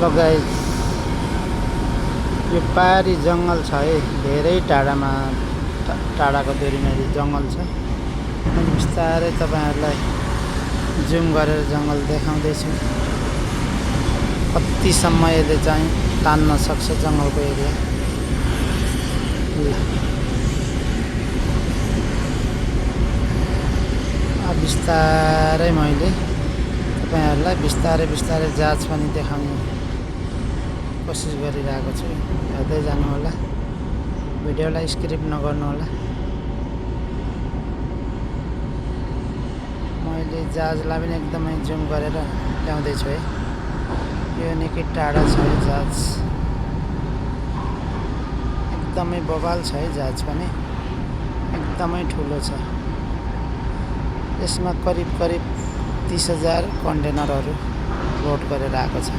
Hello guys, यो पहाडी जङ्गल छ है। धेरै टाढाको दूरीमा यो जङ्गल छ। मैले बिस्तारै तपाईँहरूलाई जुम गरेर जङ्गल देखाउँदैछु। कतिसम्म यसले चाहिँ तान्न सक्छ जङ्गलको एरिया। बिस्तारै मैले तपाईँहरूलाई बिस्तारै जाँच पनि देखाउने कोसिस गरिरहेको छु। हेर्दै जानु होला, भिडियोलाई स्किप नगर्नु होला। मैले जहाजलाई पनि एकदमै जुम गरेर ल्याउँदैछु है। यो निकै टाढा छ है जहाज, एकदमै बवाल छ है जहाज पनि, एकदमै ठुलो छ। यसमा करिब 30,000 कन्टेनरहरू लोड गरेर आएको छ।